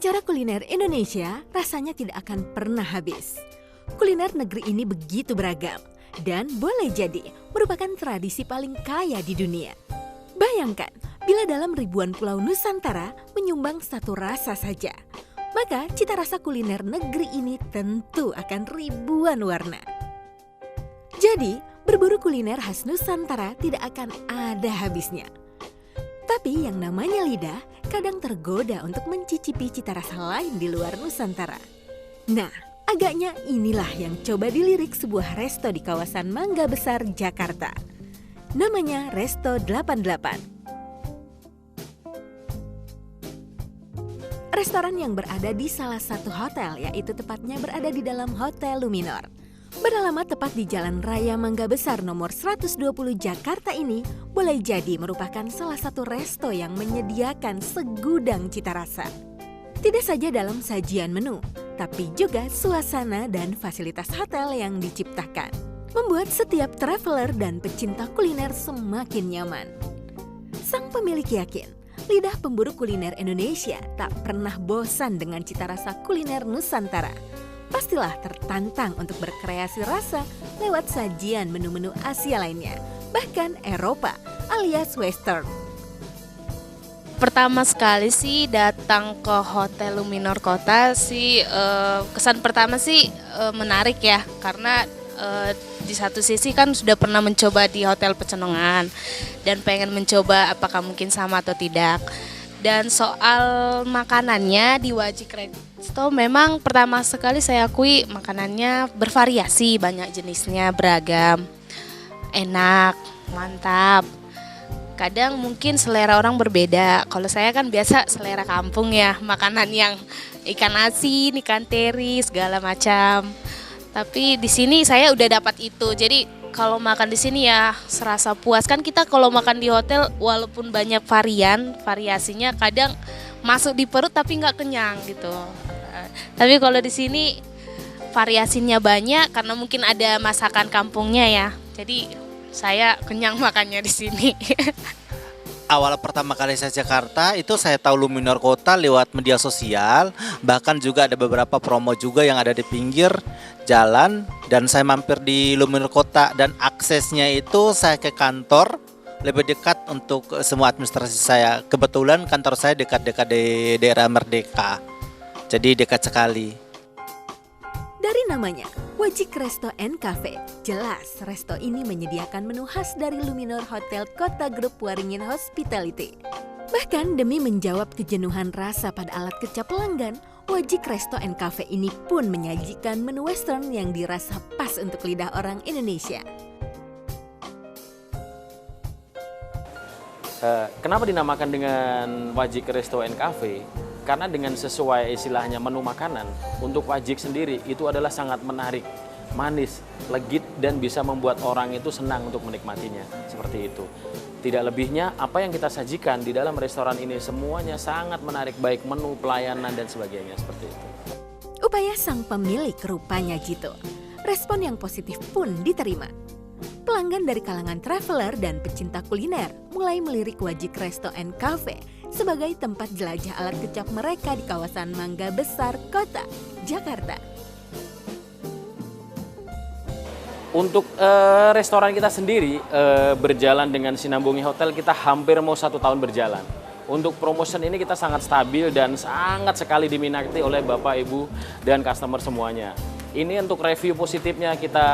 Bicara kuliner Indonesia, rasanya tidak akan pernah habis. Kuliner negeri ini begitu beragam dan boleh jadi merupakan tradisi paling kaya di dunia. Bayangkan, bila dalam ribuan pulau Nusantara menyumbang satu rasa saja, maka cita rasa kuliner negeri ini tentu akan ribuan warna. Jadi, berburu kuliner khas Nusantara tidak akan ada habisnya. Tapi yang namanya lidah kadang tergoda untuk mencicipi cita rasa lain di luar Nusantara. Nah, agaknya inilah yang coba dilirik sebuah resto di kawasan Mangga Besar, Jakarta. Namanya Resto 88. Restoran yang berada di salah satu hotel, yaitu tepatnya berada di dalam Hotel Luminor. Beralamat tepat di Jalan Raya Mangga Besar nomor 120 Jakarta ini boleh jadi merupakan salah satu resto yang menyediakan segudang cita rasa. Tidak saja dalam sajian menu, tapi juga suasana dan fasilitas hotel yang diciptakan, membuat setiap traveler dan pecinta kuliner semakin nyaman. Sang pemilik yakin, lidah pemburu kuliner Indonesia tak pernah bosan dengan cita rasa kuliner Nusantara. Pastilah tertantang untuk berkreasi rasa lewat sajian menu-menu Asia lainnya, bahkan Eropa alias Western. Pertama sekali sih datang ke Hotel Luminor Kota sih kesan pertama sih menarik ya, karena di satu sisi kan sudah pernah mencoba di Hotel Pecenongan dan pengen mencoba apakah mungkin sama atau tidak. Dan soal makanannya di Wajik Resto memang pertama sekali saya akui makanannya bervariasi, banyak jenisnya, beragam, enak, mantap. Kadang mungkin selera orang berbeda. Kalau saya kan biasa selera kampung ya, makanan yang ikan asin, ikan teri, segala macam. Tapi di sini saya udah dapat itu. Jadi kalau makan di sini ya serasa puas. Kan kita kalau makan di hotel walaupun banyak variasinya kadang masuk di perut tapi nggak kenyang gitu. Tapi kalau di sini variasinya banyak karena mungkin ada masakan kampungnya ya. Jadi saya kenyang makannya di sini. Awal pertama kali saya Jakarta itu saya tahu Luminor Kota lewat media sosial, bahkan juga ada beberapa promo juga yang ada di pinggir jalan, dan saya mampir di Luminor Kota dan aksesnya itu saya ke kantor lebih dekat untuk semua administrasi saya. Kebetulan kantor saya dekat-dekat di daerah Merdeka, jadi dekat sekali. Dari namanya, Wajik Resto and Cafe, jelas resto ini menyediakan menu khas dari Luminor Hotel Kota Grup Waringin Hospitality. Bahkan demi menjawab kejenuhan rasa pada alat kecap pelanggan, Wajik Resto and Cafe ini pun menyajikan menu western yang dirasa pas untuk lidah orang Indonesia. Kenapa dinamakan dengan Wajik Resto and Cafe? Karena dengan sesuai istilahnya menu makanan, untuk wajik sendiri itu adalah sangat menarik, manis, legit, dan bisa membuat orang itu senang untuk menikmatinya. Seperti itu. Tidak lebihnya, apa yang kita sajikan di dalam restoran ini semuanya sangat menarik, baik menu, pelayanan, dan sebagainya. Seperti itu. Upaya sang pemilik rupanya jitu. Respon yang positif pun diterima. Pelanggan dari kalangan traveler dan pecinta kuliner mulai melirik Wajik Resto and Cafe sebagai tempat jelajah alat kecap mereka di kawasan Mangga Besar, Kota Jakarta. Untuk restoran kita sendiri berjalan dengan Sinambungi Hotel, kita hampir mau 1 tahun berjalan. Untuk promotion ini kita sangat stabil dan sangat sekali diminati oleh Bapak, Ibu, dan customer semuanya. Ini untuk review positifnya kita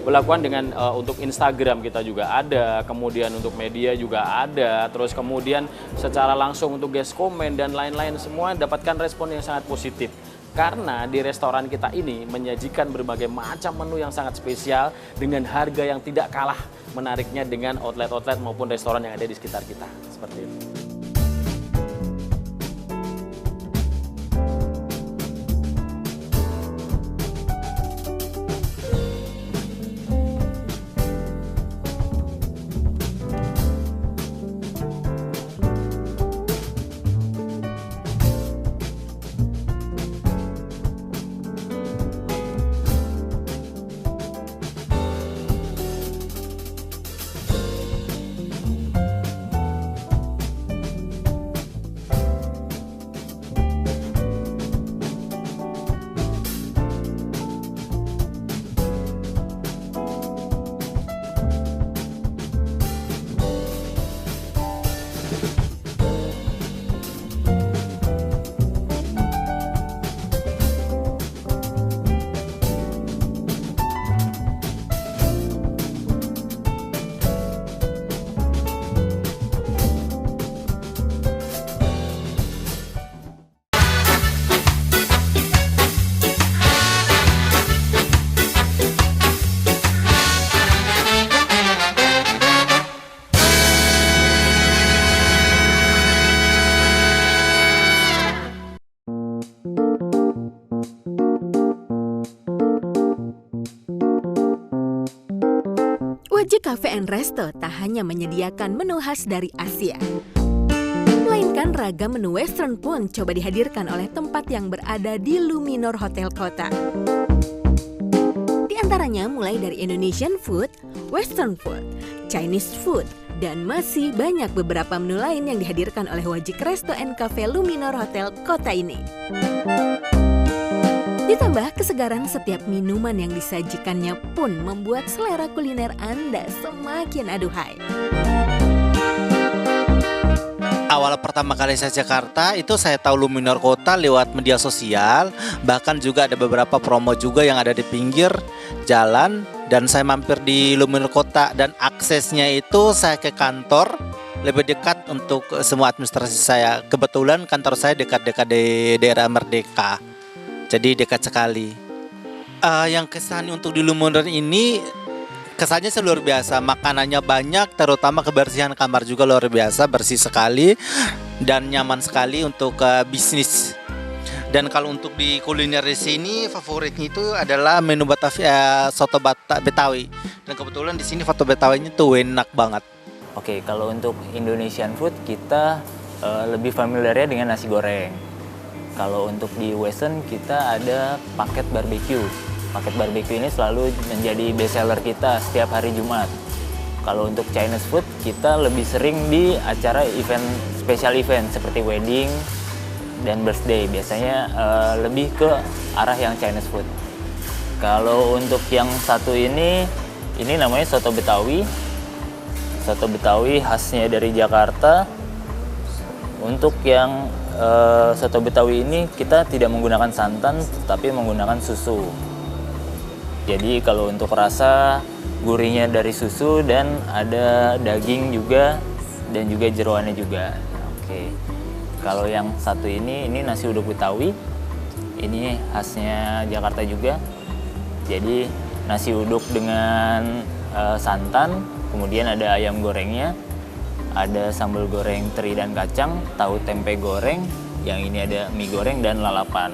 melakukan dengan untuk Instagram kita juga ada, kemudian untuk media juga ada, terus kemudian secara langsung untuk guest comment dan lain-lain semua dapatkan respon yang sangat positif. Karena di restoran kita ini menyajikan berbagai macam menu yang sangat spesial dengan harga yang tidak kalah menariknya dengan outlet-outlet maupun restoran yang ada di sekitar kita. Seperti itu. Wajik Cafe and Resto tak hanya menyediakan menu khas dari Asia, melainkan ragam menu Western pun coba dihadirkan oleh tempat yang berada di Luminor Hotel Kota. Di antaranya mulai dari Indonesian food, Western food, Chinese food, dan masih banyak beberapa menu lain yang dihadirkan oleh Wajik Resto and Cafe Luminor Hotel Kota ini. Ditambah kesegaran setiap minuman yang disajikannya pun membuat selera kuliner Anda semakin aduhai. Awal pertama kali saya Jakarta itu saya tahu Luminor Kota lewat media sosial, bahkan juga ada beberapa promo juga yang ada di pinggir jalan, dan saya mampir di Luminor Kota dan aksesnya itu saya ke kantor lebih dekat untuk semua administrasi saya. Kebetulan kantor saya dekat-dekat di daerah Merdeka, jadi dekat sekali. Yang kesan untuk di Luminor ini kesannya sih luar biasa, makanannya banyak, terutama kebersihan kamar juga luar biasa, bersih sekali dan nyaman sekali untuk bisnis. Dan kalau untuk di kuliner di sini favoritnya itu adalah menu soto Betawi. Dan kebetulan di sini soto Betawinya tuh enak banget. Oke, kalau untuk Indonesian food kita lebih familiarnya dengan nasi goreng. Kalau untuk di Western kita ada paket barbecue. Paket barbecue ini selalu menjadi best seller kita setiap hari Jumat. Kalau untuk Chinese food kita lebih sering di acara event, special event seperti wedding dan birthday. Biasanya lebih ke arah yang Chinese food. Kalau untuk yang satu ini namanya soto Betawi. Soto Betawi khasnya dari Jakarta. Untuk yang soto Betawi ini kita tidak menggunakan santan, tapi menggunakan susu. Jadi kalau untuk rasa gurihnya dari susu dan ada daging juga dan juga jeroannya juga. Oke. Kalau yang satu ini nasi uduk Betawi. Ini khasnya Jakarta juga. Jadi nasi uduk dengan santan, kemudian ada ayam gorengnya, ada sambal goreng teri dan kacang, tahu tempe goreng, yang ini ada mie goreng dan lalapan.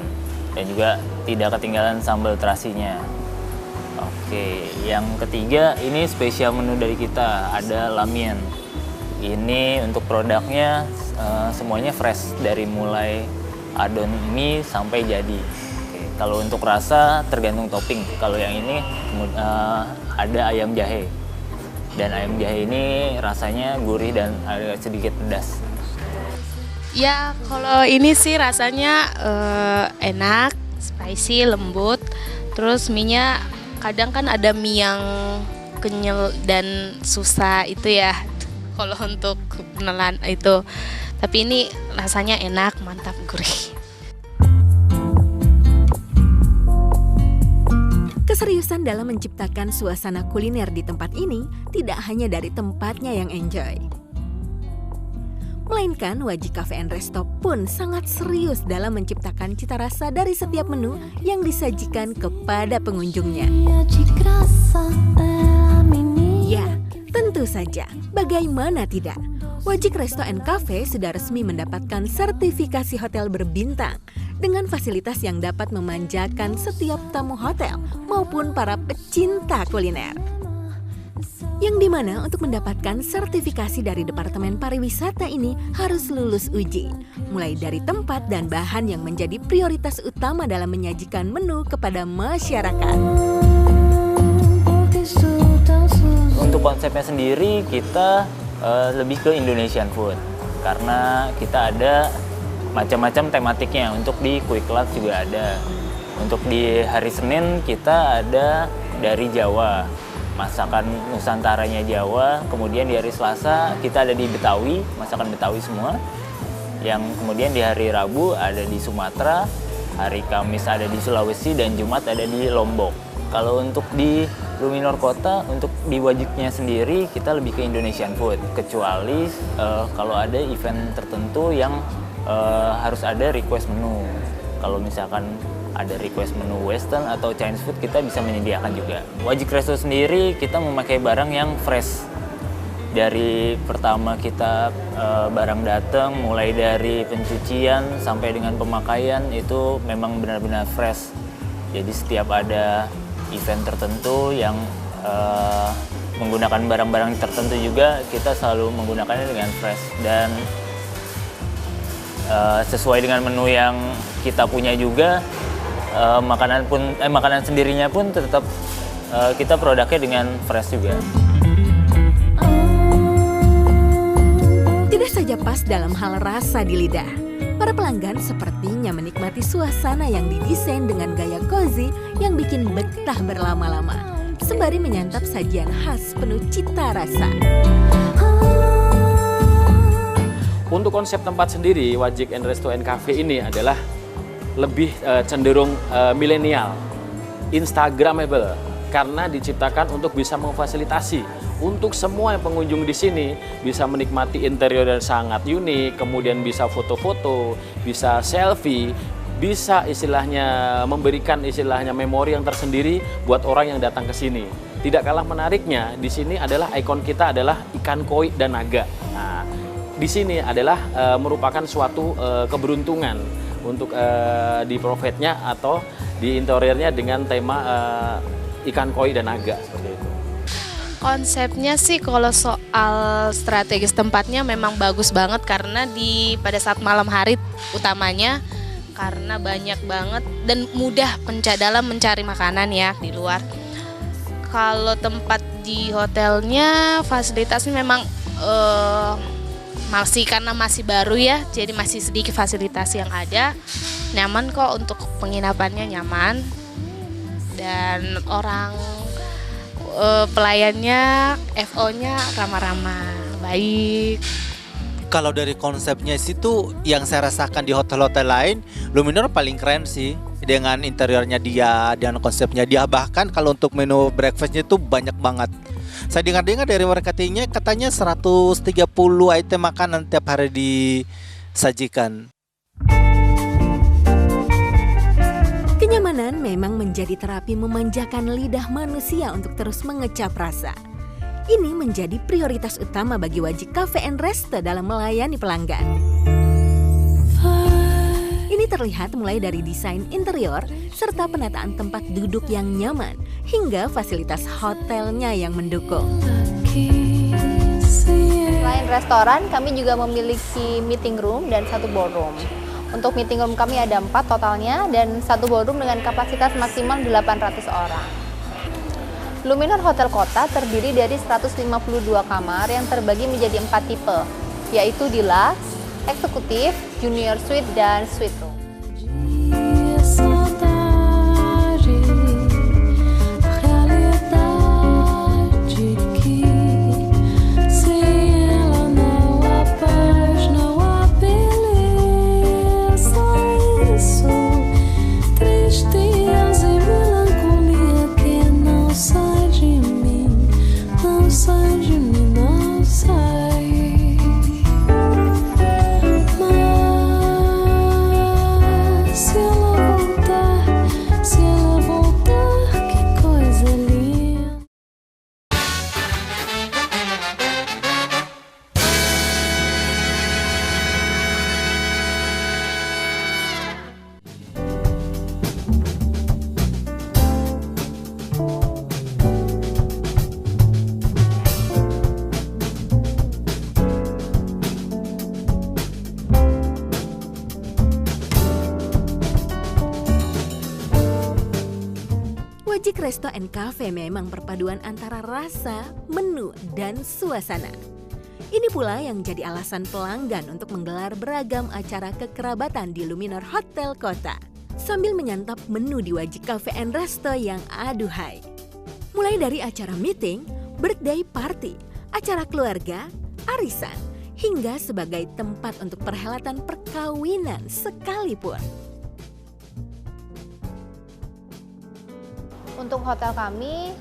Dan juga tidak ketinggalan sambal terasinya. Oke, yang ketiga ini spesial menu dari kita, ada lamien. Ini untuk produknya semuanya fresh dari mulai adon mie sampai jadi. Oke, kalau untuk rasa tergantung topping. Kalau yang ini ada ayam jahe. Dan ayam jahe ini rasanya gurih dan agak sedikit pedas. Ya, kalau ini sih rasanya enak, spicy, lembut. Terus mie-nya kadang kan ada mie yang kenyal dan susah itu ya, kalau untuk penelan itu. Tapi ini rasanya enak, mantap, gurih. Keseriusan dalam menciptakan suasana kuliner di tempat ini tidak hanya dari tempatnya yang enjoy, melainkan Wajik Cafe and Resto pun sangat serius dalam menciptakan cita rasa dari setiap menu yang disajikan kepada pengunjungnya. Ya, tentu saja, bagaimana tidak? Wajik Resto and Cafe sudah resmi mendapatkan sertifikasi hotel berbintang dengan fasilitas yang dapat memanjakan setiap tamu hotel maupun para pecinta kuliner. Yang dimana untuk mendapatkan sertifikasi dari Departemen Pariwisata ini harus lulus uji, mulai dari tempat dan bahan yang menjadi prioritas utama dalam menyajikan menu kepada masyarakat. Untuk konsepnya sendiri kita lebih ke Indonesian food, karena kita ada macam-macam tematiknya. Untuk di Quick Lunch juga ada. Untuk di hari Senin kita ada dari Jawa, masakan Nusantaranya Jawa. Kemudian di hari Selasa kita ada di Betawi, masakan Betawi semua. Yang kemudian di hari Rabu ada di Sumatera, hari Kamis ada di Sulawesi, dan Jumat ada di Lombok. Kalau untuk di Luminor Kota, untuk di Wajiknya sendiri kita lebih ke Indonesian food. Kecuali kalau ada event tertentu yang harus ada request menu. Kalau misalkan ada request menu Western atau Chinese food, kita bisa menyediakan juga. Wajik Resto sendiri kita memakai barang yang fresh. Dari pertama kita barang datang, mulai dari pencucian sampai dengan pemakaian itu memang benar-benar fresh. Jadi setiap ada event tertentu yang menggunakan barang-barang tertentu juga, kita selalu menggunakannya dengan fresh. Dan sesuai dengan menu yang kita punya juga, makanan sendirinya pun tetap kita produknya dengan fresh juga. Tidak saja pas dalam hal rasa di lidah, para pelanggan sepertinya menikmati suasana yang didesain dengan gaya cozy yang bikin betah berlama-lama, sembari menyantap sajian khas penuh cita rasa. Untuk konsep tempat sendiri, Wajik and Resto and Cafe ini adalah lebih cenderung milenial, instagramable, karena diciptakan untuk bisa memfasilitasi untuk semua yang pengunjung di sini bisa menikmati interior yang sangat unik, kemudian bisa foto-foto, bisa selfie, bisa istilahnya memberikan memori yang tersendiri buat orang yang datang ke sini. Tidak kalah menariknya, di sini adalah ikon kita adalah ikan koi dan naga. Nah, di sini adalah merupakan suatu keberuntungan untuk di profetnya atau di interiornya dengan tema ikan koi dan naga seperti itu. Konsepnya sih kalau soal strategis tempatnya memang bagus banget karena pada saat malam hari utamanya karena banyak banget dan mudah dalam mencari makanan ya di luar. Kalau tempat di hotelnya fasilitasnya memang karena masih baru ya, jadi masih sedikit fasilitas yang ada. Nyaman kok untuk penginapannya, nyaman. Dan pelayannya, FO-nya ramah-ramah, baik. Kalau dari konsepnya situ yang saya rasakan di hotel-hotel lain, Luminor paling keren sih dengan interiornya dia dan konsepnya dia. Bahkan kalau untuk menu breakfastnya itu banyak banget. Saya dengar-dengar dari marketingnya katanya 130 item makanan tiap hari disajikan. Kenyamanan memang menjadi terapi memanjakan lidah manusia untuk terus mengecap rasa. Ini menjadi prioritas utama bagi Wajik Cafe and Resto dalam melayani pelanggan. Ini terlihat mulai dari desain interior serta penataan tempat duduk yang nyaman hingga fasilitas hotelnya yang mendukung. Selain restoran, kami juga memiliki meeting room dan satu ballroom. Untuk meeting room kami ada 4 totalnya dan satu ballroom dengan kapasitas maksimal 800 orang. Luminor Hotel Kota terdiri dari 152 kamar yang terbagi menjadi 4 tipe, yaitu Deluxe, Eksekutif, Junior Suite, dan Suite Room. Wajik Resto and Cafe memang perpaduan antara rasa, menu, dan suasana. Ini pula yang jadi alasan pelanggan untuk menggelar beragam acara kekerabatan di Luminor Hotel Kota, sambil menyantap menu di Wajik Cafe and Resto yang aduhai. Mulai dari acara meeting, birthday party, acara keluarga, arisan, hingga sebagai tempat untuk perhelatan perkawinan sekalipun. Untuk hotel kami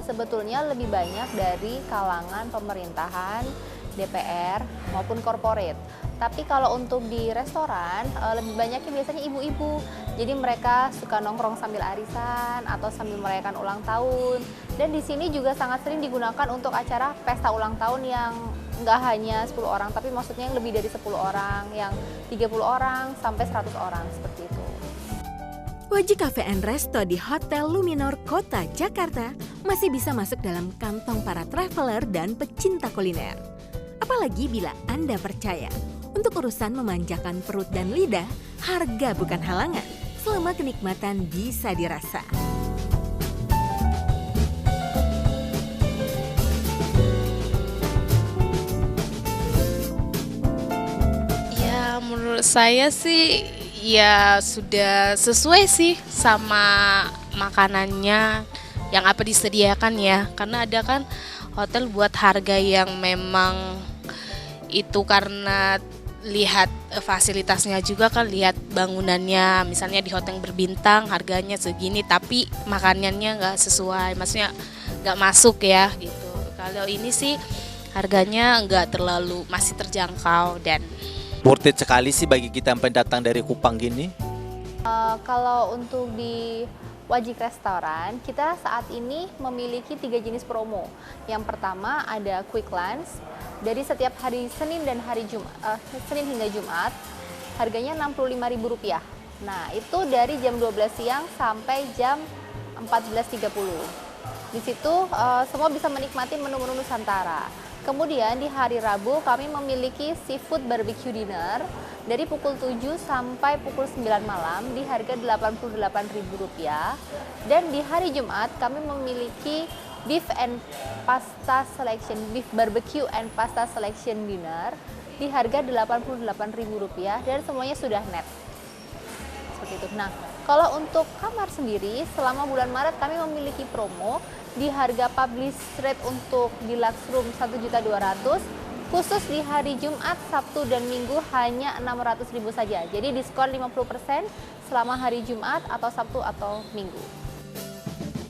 sebetulnya lebih banyak dari kalangan pemerintahan, DPR maupun corporate. Tapi kalau untuk di restoran lebih banyaknya biasanya ibu-ibu Jadi mereka suka nongkrong sambil arisan atau sambil merayakan ulang tahun. Dan di sini juga sangat sering digunakan untuk acara pesta ulang tahun yang nggak hanya 10 orang, tapi maksudnya yang lebih dari 10 orang, yang 30 orang sampai 100 orang, seperti itu. Waji Cafe and Resto di Hotel Luminor Kota Jakarta masih bisa masuk dalam kantong para traveler dan pecinta kuliner. Apalagi bila Anda percaya, untuk urusan memanjakan perut dan lidah, harga bukan halangan selama kenikmatan bisa dirasa. Ya, menurut saya sih ya sudah sesuai sih sama makanannya yang apa disediakan ya. Karena ada kan hotel buat harga yang memang itu karena lihat fasilitasnya juga kan, lihat bangunannya. Misalnya di hotel berbintang harganya segini tapi makanannya nggak sesuai, maksudnya nggak masuk ya gitu. Kalau ini sih harganya nggak terlalu, masih terjangkau dan Worth it sekali sih bagi kita yang pendatang dari Kupang gini. Kalau untuk di Wajik Restoran, kita saat ini memiliki 3 jenis promo. Yang pertama ada Quick Lunch, dari setiap hari Senin dan hari Senin hingga Jumat, harganya Rp65.000. Nah, itu dari jam 12 siang sampai jam 14.30. Di situ semua bisa menikmati menu-menu Nusantara. Kemudian di hari Rabu kami memiliki seafood barbecue dinner dari pukul 7 sampai pukul 9 malam di harga Rp88.000. Dan di hari Jumat kami memiliki beef barbecue and pasta selection dinner di harga Rp88.000 dan semuanya sudah net. Seperti itu. Nah, kalau untuk kamar sendiri selama bulan Maret kami memiliki promo di harga publish rate untuk deluxe room 1.200.000, khusus di hari Jumat, Sabtu dan Minggu hanya 600.000 saja. Jadi diskon 50% selama hari Jumat atau Sabtu atau Minggu.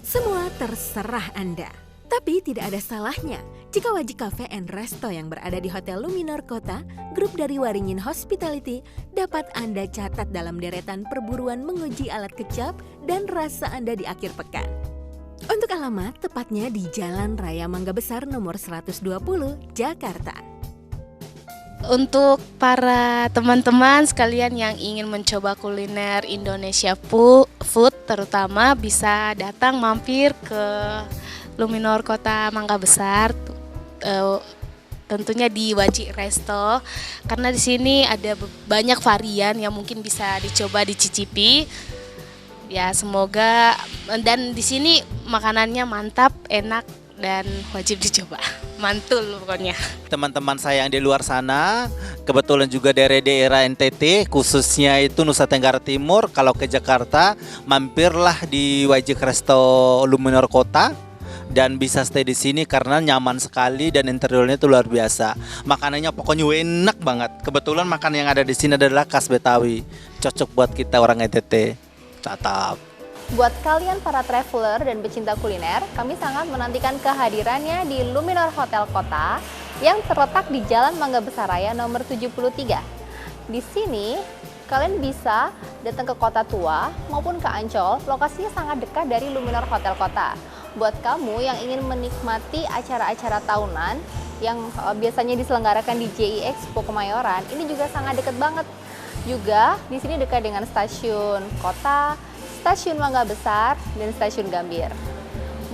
Semua terserah Anda. Tapi tidak ada salahnya jika Wajik Cafe and Resto yang berada di Hotel Luminor Kota, grup dari Waringin Hospitality, dapat Anda catat dalam deretan perburuan menguji alat kecap dan rasa Anda di akhir pekan. Untuk alamat, tepatnya di Jalan Raya Mangga Besar nomor 120, Jakarta. untuk para teman-teman sekalian yang ingin mencoba kuliner Indonesia food terutama bisa datang mampir ke Luminor Kota Mangga Besar, tentunya di Wajik Resto, karena di sini ada banyak varian yang mungkin bisa dicoba dicicipi. Ya semoga, dan di sini makanannya mantap, enak dan wajib dicoba. Mantul pokoknya. Teman-teman saya yang di luar sana, kebetulan juga dari daerah NTT, khususnya itu Nusa Tenggara Timur, kalau ke Jakarta, mampirlah di Wajik Resto Luminor Kota dan bisa stay di sini karena nyaman sekali dan interiornya itu luar biasa. Makanannya pokoknya enak banget. Kebetulan makan yang ada di sini adalah khas Betawi, cocok buat kita orang NTT. Cakep. Buat kalian para traveler dan pecinta kuliner, kami sangat menantikan kehadirannya di Luminor Hotel Kota yang terletak di Jalan Mangga Besar Raya nomor 73. Di sini, kalian bisa datang ke Kota Tua maupun ke Ancol, lokasinya sangat dekat dari Luminor Hotel Kota. Buat kamu yang ingin menikmati acara-acara tahunan yang biasanya diselenggarakan di JI Expo Kemayoran, ini juga sangat dekat banget. Juga di sini dekat dengan stasiun Kota, stasiun Mangga Besar, dan stasiun Gambir.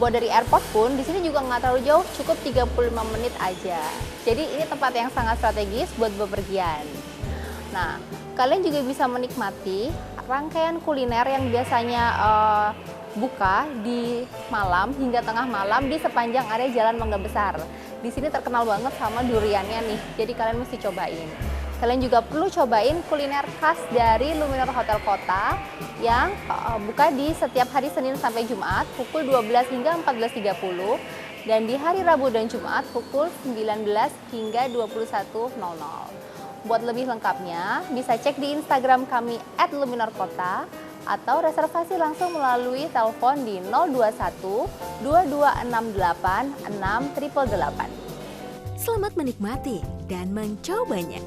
Buat dari airport pun di sini juga nggak terlalu jauh, cukup 35 menit aja. Jadi ini tempat yang sangat strategis buat bepergian. Nah, kalian juga bisa menikmati rangkaian kuliner yang biasanya buka di malam hingga tengah malam di sepanjang area Jalan Mangga Besar. Di sini terkenal banget sama duriannya nih, jadi kalian mesti cobain. Kalian juga perlu cobain kuliner khas dari Luminor Hotel Kota yang buka di setiap hari Senin sampai Jumat pukul 12 hingga 14.30 dan di hari Rabu dan Jumat pukul 19 hingga 21.00. Buat lebih lengkapnya bisa cek di Instagram kami @luminorkota atau reservasi langsung melalui telepon di 021 2268 6888. Selamat menikmati dan mencobanya.